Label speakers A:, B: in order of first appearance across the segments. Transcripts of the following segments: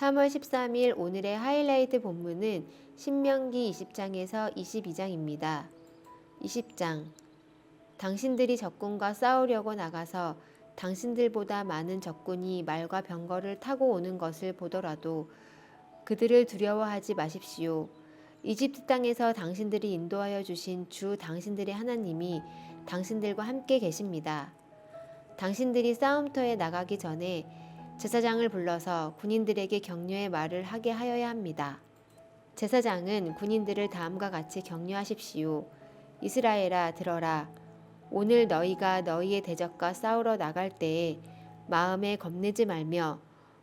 A: (3월 13일) 오늘의 하이라이트 본문은 신명기 20장에서 22장입니다. 20장. 당신들이 적군과 싸우려고 나가서 당신들보다 많은 적군이 말과 병거를 타고 오는 것을 보더라도 그들을 두려워하지 마십시오. 이집트 땅에서 당신들이 인도하여 주신 주 당신들의 하나님이 당신들과 함께 계십니다. 당신들이 싸움터에 나가기 전에 제사장을 불러서 군인들에게 격려의 말을 하게 하여야 합니다. 제사장은 군인들을 다음과 같이 격려하십시오. 이스라엘아, 들어라. 오늘 너희가 너희의 대적과 싸우러 나갈 때에 마음에 겁내지 말며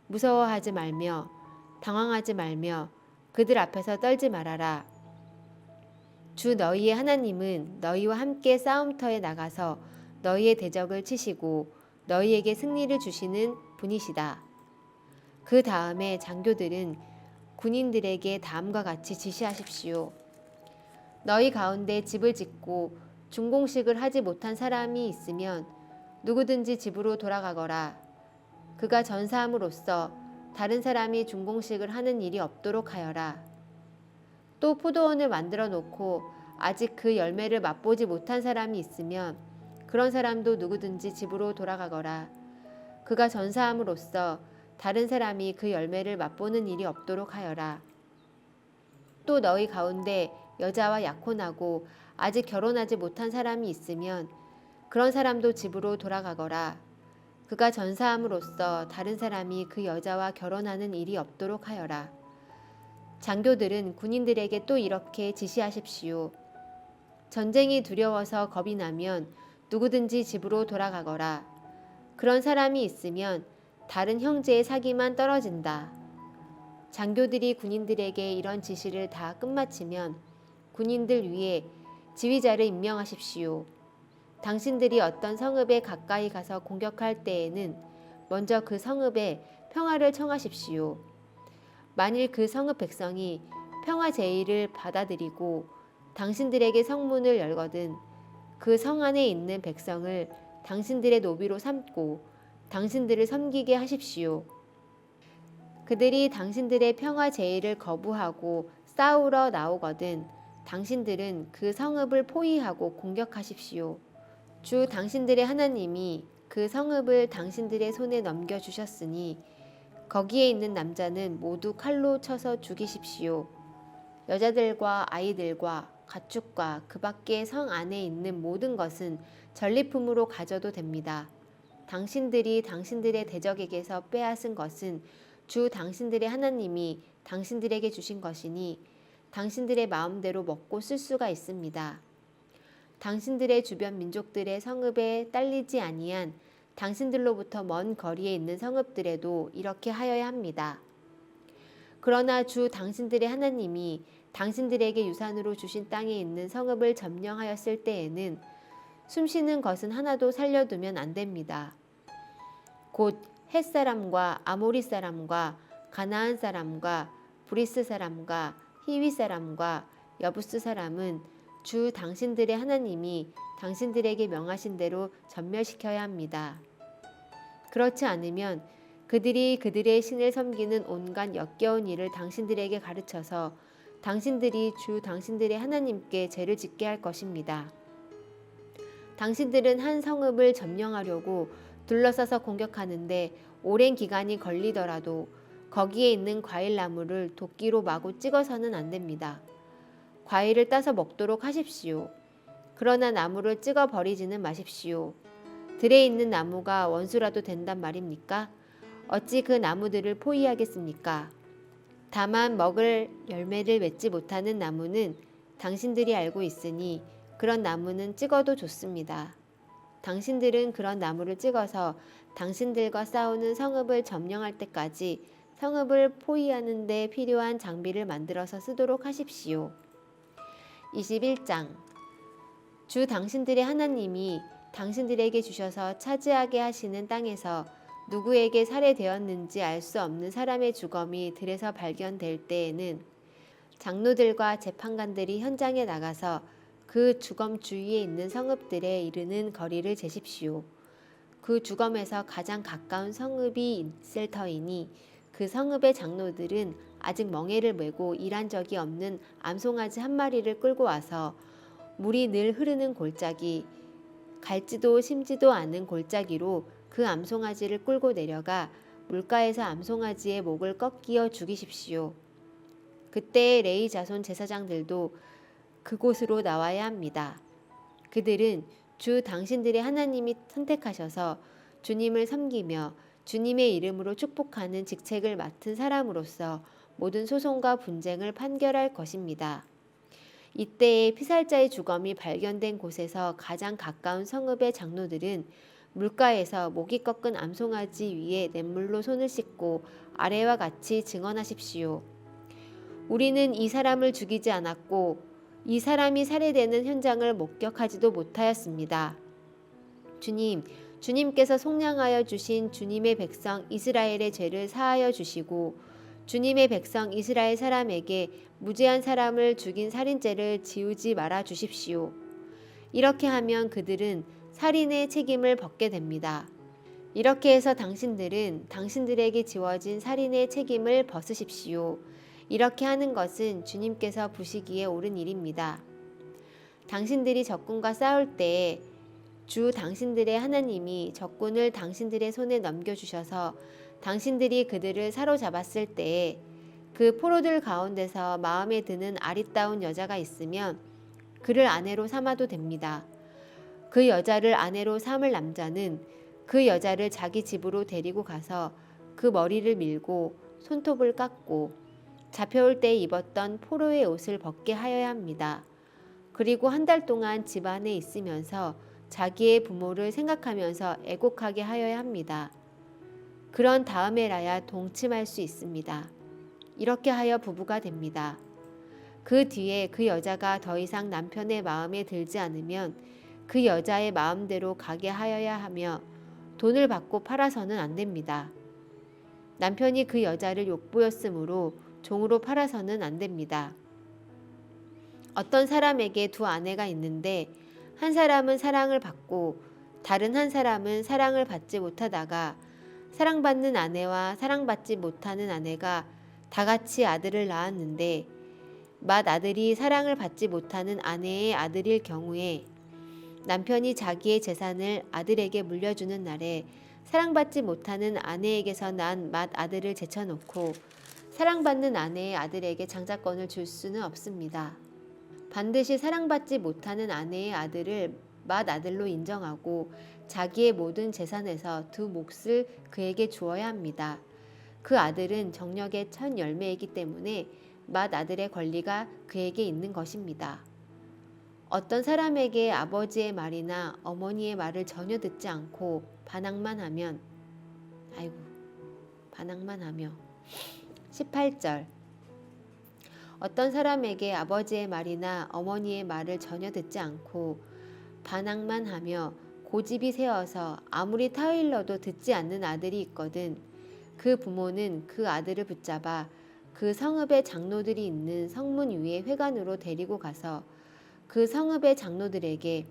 A: 무서워하지 말며 당황하지 말며 그들 앞에서 떨지 말아라. 주 너희의 하나님은 너희와 함께 싸움터에 나가서 너희의 대적을 치시고 너희에게 승리를 주시는 분이시다. 그 다음에 장교들은 군인들에게 다음과 같이 지시하십시오. 너희 가운데 집을 짓고 준공식을 하지 못한 사람이 있으면 누구든지 집으로 돌아가거라. 그가 전사함으로써 다른 사람이 준공식을 하는 일이 없도록 하여라. 또 포도원을 만들어 놓고 아직 그 열매를 맛보지 못한 사람이 있으면 그런 사람도 누구든지 집으로 돌아가거라. 그가 전사함으로써 다른 사람이 그 열매를 맛보는 일이 없도록 하여라. 또 너희 가운데 여자와 약혼하고 아직 결혼하지 못한 사람이 있으면 그런 사람도 집으로 돌아가거라. 그가 전사함으로써 다른 사람이 그 여자와 결혼하는 일이 없도록 하여라. 장교들은 군인들에게 또 이렇게 지시하십시오. 전쟁이 두려워서 겁이 나면 누구든지 집으로 돌아가거라. 그런 사람이 있으면 다른 형제의 사기만 떨어진다. 장교들이 군인들에게 이런 지시를 다 끝마치면 군인들 위에 지휘자를 임명하십시오. 당신들이 어떤 성읍에 가까이 가서 공격할 때에는 먼저 그 성읍에 평화를 청하십시오. 만일 그 성읍 백성이 평화 제의를 받아들이고 당신들에게 성문을 열거든 그 성 안에 있는 백성을 당신들의 노비로 삼고 당신들을 섬기게 하십시오. 그들이 당신들의 평화 제의를 거부하고 싸우러 나오거든 당신들은 그 성읍을 포위하고 공격하십시오. 주 당신들의 하나님이 그 성읍을 당신들의 손에 넘겨주셨으니 거기에 있는 남자는 모두 칼로 쳐서 죽이십시오. 여자들과 아이들과 가축과 그 밖의 성 안에 있는 모든 것은 전리품으로 가져도 됩니다. 당신들이 당신들의 대적에게서 빼앗은 것은 주 당신들의 하나님이 당신들에게 주신 것이니 당신들의 마음대로 먹고 쓸 수가 있습니다. 당신들의 주변 민족들의 성읍에 딸리지 아니한 당신들로부터 먼 거리에 있는 성읍들에도 이렇게 하여야 합니다. 그러나 주 당신들의 하나님이 당신들에게 유산으로 주신 땅에 있는 성읍을 점령하였을 때에는 숨쉬는 것은 하나도 살려두면 안 됩니다. 곧 헷사람과 아모리 사람과 가나안 사람과 브리스 사람과 히위 사람과 여부스 사람은 주 당신들의 하나님이 당신들에게 명하신 대로 전멸시켜야 합니다. 그렇지 않으면 그들이 그들의 신을 섬기는 온갖 역겨운 일을 당신들에게 가르쳐서 당신들이 주 당신들의 하나님께 죄를 짓게 할 것입니다. 당신들은 한 성읍을 점령하려고 둘러싸서 공격하는데 오랜 기간이 걸리더라도 거기에 있는 과일나무를 도끼로 마구 찍어서는 안 됩니다. 과일을 따서 먹도록 하십시오. 그러나 나무를 찍어 버리지는 마십시오. 들에 있는 나무가 원수라도 된단 말입니까? 어찌 그 나무들을 포위하겠습니까? 다만 먹을 열매를 맺지 못하는 나무는 당신들이 알고 있으니 그런 나무는 찍어도 좋습니다. 당신들은 그런 나무를 찍어서 당신들과 싸우는 성읍을 점령할 때까지 성읍을 포위하는 데 필요한 장비를 만들어서 쓰도록 하십시오. 21장. 주 당신들의 하나님이 당신들에게 주셔서 차지하게 하시는 땅에서 누구에게 살해되었는지 알 수 없는 사람의 주검이 들에서 발견될 때에는 장로들과 재판관들이 현장에 나가서 그 주검 주위에 있는 성읍들에 이르는 거리를 재십시오. 그 주검에서 가장 가까운 성읍이 있을 터이니 그 성읍의 장로들은 아직 멍에를 메고 일한 적이 없는 암송아지 한 마리를 끌고 와서 물이 늘 흐르는 골짜기, 갈지도 심지도 않은 골짜기로 그 암송아지를 끌고 내려가 물가에서 암송아지의 목을 꺾이어 죽이십시오. 그때 레위 자손 제사장들도 그곳으로 나와야 합니다. 그들은 주 당신들의 하나님이 선택하셔서 주님을 섬기며 주님의 이름으로 축복하는 직책을 맡은 사람으로서 모든 소송과 분쟁을 판결할 것입니다. 이때에 피살자의 주검이 발견된 곳에서 가장 가까운 성읍의 장로들은 물가에서 목이 꺾은 암송아지 위에 냇물로 손을 씻고 아래와 같이 증언하십시오. 우리는 이 사람을 죽이지 않았고 이 사람이 살해되는 현장을 목격하지도 못하였습니다. 주님께서 속량하여 주신 주님의 백성 이스라엘의 죄를 사하여 주시고 주님의 백성 이스라엘 사람에게 무죄한 사람을 죽인 살인죄를 지우지 말아 주십시오. 이렇게 하면 그들은 살인의 책임을 벗게 됩니다. 이렇게 해서 당신들은 당신들에게 지워진 살인의 책임을 벗으십시오. 이렇게 하는 것은 주님께서 보시기에 옳은 일입니다. 당신들이 적군과 싸울 때에 주 당신들의 하나님이 적군을 당신들의 손에 넘겨주셔서 당신들이 그들을 사로잡았을 때에 그 포로들 가운데서 마음에 드는 아리따운 여자가 있으면 그를 아내로 삼아도 됩니다. 그 여자를 아내로 삼을 남자는 그 여자를 자기 집으로 데리고 가서 그 머리를 밀고 손톱을 깎고 잡혀올 때 입었던 포로의 옷을 벗게 하여야 합니다. 그리고 한 달 동안 집 안에 있으면서 자기의 부모를 생각하면서 애곡하게 하여야 합니다. 그런 다음에라야 동침할 수 있습니다. 이렇게 하여 부부가 됩니다. 그 뒤에 그 여자가 더 이상 남편의 마음에 들지 않으면 그 여자의 마음대로 가게 하여야 하며 돈을 받고 팔아서는 안 됩니다. 남편이 그 여자를 욕보였으므로 종으로 팔아서는 안 됩니다. 어떤 사람에게 두 아내가 있는데 한 사람은 사랑을 받고 다른 한 사람은 사랑을 받지 못하다가 사랑받는 아내와 사랑받지 못하는 아내가 다 같이 아들을 낳았는데 맏아들이 사랑을 받지 못하는 아내의 아들일 경우에 남편이 자기의 재산을 아들에게 물려주는 날에 사랑받지 못하는 아내에게서 난 맏아들을 제쳐놓고 사랑받는 아내의 아들에게 장자권을 줄 수는 없습니다. 반드시 사랑받지 못하는 아내의 아들을 맏아들로 인정하고 자기의 모든 재산에서 두 몫을 그에게 주어야 합니다. 그 아들은 정력의 첫 열매이기 때문에 맏아들의 권리가 그에게 있는 것입니다. 어떤 사람에게 아버지의 말이나 어머니의 말을 전혀 듣지 않고 반항만 하며 18절 어떤 사람에게 아버지의 말이나 어머니의 말을 전혀 듣지 않고 반항만 하며 고집이 세어서 아무리 타일러도 듣지 않는 아들이 있거든 그 부모는 그 아들을 붙잡아 그 성읍의 장로들이 있는 성문 위의 회관으로 데리고 가서 그 성읍의 장로들에게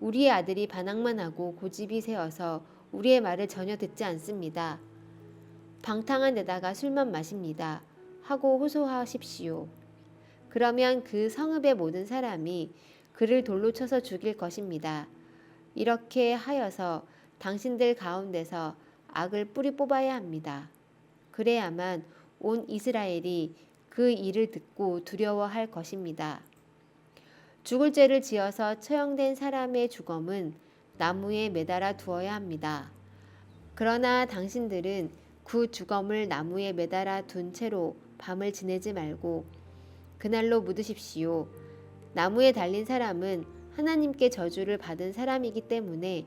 A: 우리의 아들이 반항만 하고 고집이 세어서 우리의 말을 전혀 듣지 않습니다. 방탕한 데다가 술만 마십니다. 하고 호소하십시오. 그러면 그 성읍의 모든 사람이 그를 돌로 쳐서 죽일 것입니다. 이렇게 하여서 당신들 가운데서 악을 뿌리 뽑아야 합니다. 그래야만 온 이스라엘이 그 일을 듣고 두려워할 것입니다. 죽을 죄를 지어서 처형된 사람의 주검은 나무에 매달아 두어야 합니다. 그러나 당신들은 그 주검을 나무에 매달아 둔 채로 밤을 지내지 말고 그날로 묻으십시오. 나무에 달린 사람은 하나님께 저주를 받은 사람이기 때문에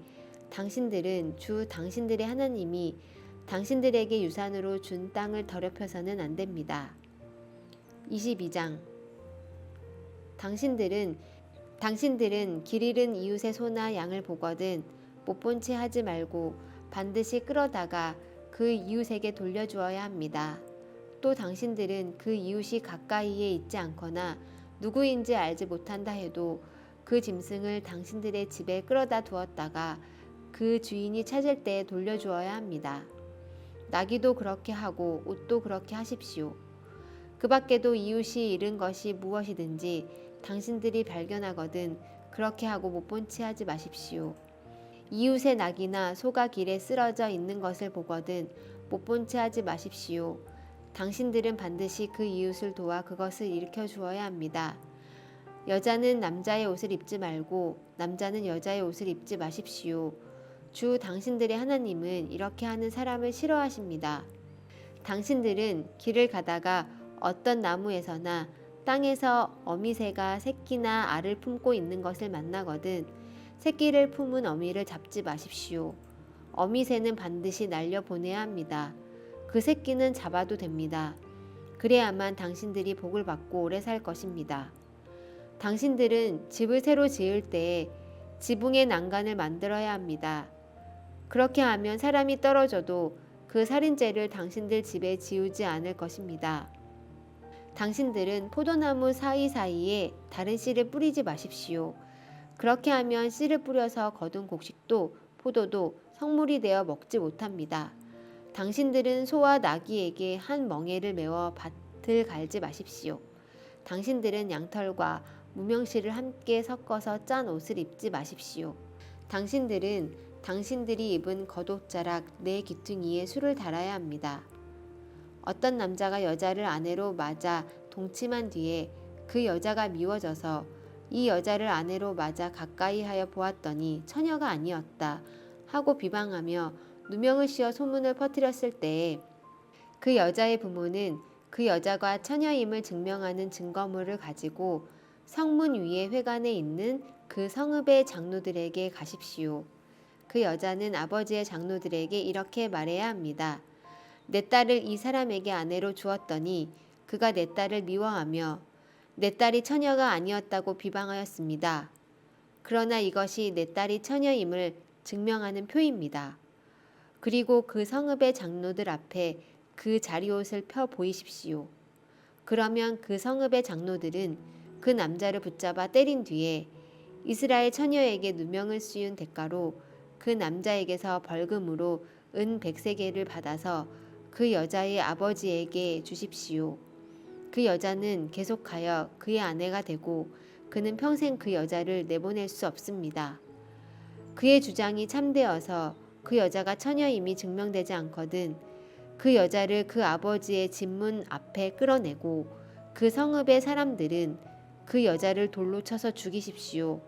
A: 당신들은 주 당신들의 하나님이 당신들에게 유산으로 준 땅을 더럽혀서는 안 됩니다. 22장 당신들은 길 잃은 이웃의 소나 양을 보거든 못 본 채 하지 말고 반드시 끌어다가 그 이웃에게 돌려주어야 합니다. 또 당신들은 그 이웃이 가까이에 있지 않거나 누구인지 알지 못한다 해도 그 짐승을 당신들의 집에 끌어다 두었다가 그 주인이 찾을 때 돌려주어야 합니다. 나귀도 그렇게 하고 옷도 그렇게 하십시오. 그 밖에도 이웃이 잃은 것이 무엇이든지 당신들이 발견하거든 그렇게 하고 못 본 채 하지 마십시오. 이웃의 낙이나 소가 길에 쓰러져 있는 것을 보거든 못 본 채 하지 마십시오. 당신들은 반드시 그 이웃을 도와 그것을 일으켜 주어야 합니다. 여자는 남자의 옷을 입지 말고 남자는 여자의 옷을 입지 마십시오. 주 당신들의 하나님은 이렇게 하는 사람을 싫어하십니다. 당신들은 길을 가다가 어떤 나무에서나 땅에서 어미새가 새끼나 알을 품고 있는 것을 만나거든 새끼를 품은 어미를 잡지 마십시오. 어미새는 반드시 날려보내야 합니다. 그 새끼는 잡아도 됩니다. 그래야만 당신들이 복을 받고 오래 살 것입니다. 당신들은 집을 새로 지을 때에 지붕의 난간을 만들어야 합니다. 그렇게 하면 사람이 떨어져도 그 살인죄를 당신들 집에 지우지 않을 것입니다. 당신들은 포도나무 사이사이에 다른 씨를 뿌리지 마십시오. 그렇게 하면 씨를 뿌려서 거둔 곡식도 포도도 성물이 되어 먹지 못합니다. 당신들은 소와 나귀에게 한 멍에를 메워 밭을 갈지 마십시오. 당신들은 양털과 무명실을 함께 섞어서 짠 옷을 입지 마십시오. 당신들은 당신들이 입은 겉옷자락 네 귀퉁이에 술을 달아야 합니다. 어떤 남자가 여자를 아내로 맞아 동침한 뒤에 그 여자가 미워져서 이 여자를 아내로 맞아 가까이 하여 보았더니 처녀가 아니었다 하고 비방하며 누명을 씌워 소문을 퍼뜨렸을 때에 그 여자의 부모는 그 여자가 처녀임을 증명하는 증거물을 가지고 성문 위에 회관에 있는 그 성읍의 장로들에게 가십시오. 그 여자는 아버지의 장로들에게 이렇게 말해야 합니다. 내 딸을 이 사람에게 아내로 주었더니 그가 내 딸을 미워하며 내 딸이 처녀가 아니었다고 비방하였습니다. 그러나 이것이 내 딸이 처녀임을 증명하는 표입니다. 그리고 그 성읍의 장로들 앞에 그 자리옷을 펴 보이십시오. 그러면 그 성읍의 장로들은 그 남자를 붙잡아 때린 뒤에 이스라엘 처녀에게 누명을 씌운 대가로 그 남자에게서 벌금으로 은 100세겔을 받아서 그 여자의 아버지에게 주십시오. 그 여자는 계속하여 그의 아내가 되고 그는 평생 그 여자를 내보낼 수 없습니다. 그의 주장이 참되어서 그 여자가 처녀임이 증명되지 않거든 그 여자를 그 아버지의 집문 앞에 끌어내고 그 성읍의 사람들은 그 여자를 돌로 쳐서 죽이십시오.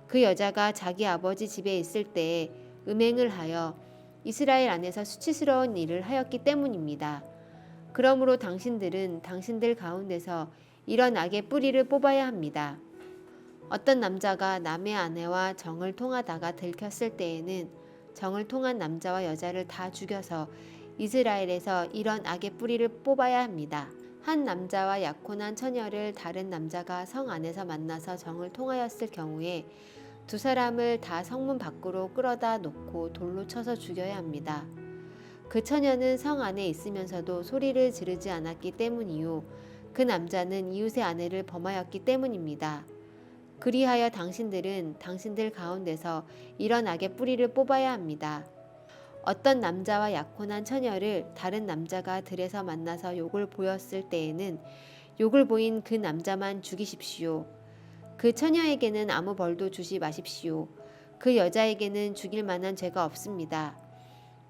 A: 그 여자가 자기 아버지 집에 있을 때에 음행을 하여 이스라엘 안에서 수치스러운 일을 하였기 때문입니다. 그러므로 당신들은 당신들 가운데서 이런 악의 뿌리를 뽑아야 합니다. 어떤 남자가 남의 아내와 정을 통하다가 들켰을 때에는 정을 통한 남자와 여자를 다 죽여서 이스라엘에서 이런 악의 뿌리를 뽑아야 합니다. 한 남자와 약혼한 처녀를 다른 남자가 성 안에서 만나서 정을 통하였을 경우에 두 사람을 다 성문 밖으로 끌어다 놓고 돌로 쳐서 죽여야 합니다. 그 처녀는 성 안에 있으면서도 소리를 지르지 않았기 때문이요 그 남자는 이웃의 아내를 범하였기 때문입니다. 그리하여 당신들은 당신들 가운데서 이런 악의 뿌리를 뽑아야 합니다. 어떤 남자와 약혼한 처녀를 다른 남자가 들에서 만나서 욕을 보였을 때에는 욕을 보인 그 남자만 죽이십시오. 그 처녀에게는 아무 벌도 주지 마십시오. 그 여자에게는 죽일 만한 죄가 없습니다.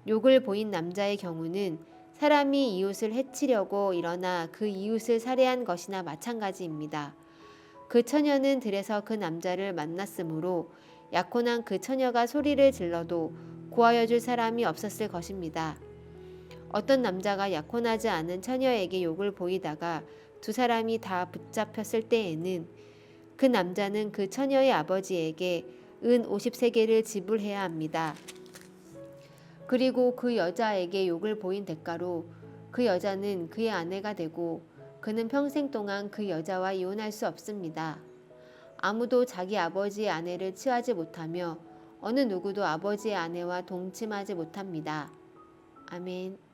A: 욕을 보인 남자의 경우는 사람이 이웃을 해치려고 일어나 그 이웃을 살해한 것이나 마찬가지입니다. 그 처녀는 들에서 그 남자를 만났으므로 약혼한 그 처녀가 소리를 질러도 구하여 줄 사람이 없었을 것입니다. 어떤 남자가 약혼하지 않은 처녀에게 욕을 보이다가 두 사람이 다 붙잡혔을 때에는 그 남자는 그 처녀의 아버지에게 은 50세겔을 지불해야 합니다. 그리고 그 여자에게 욕을 보인 대가로 그 여자는 그의 아내가 되고 그는 평생 동안 그 여자와 이혼할 수 없습니다. 아무도 자기 아버지의 아내를 취하지 못하며 어느 누구도 아버지의 아내와 동침하지 못합니다. 아멘.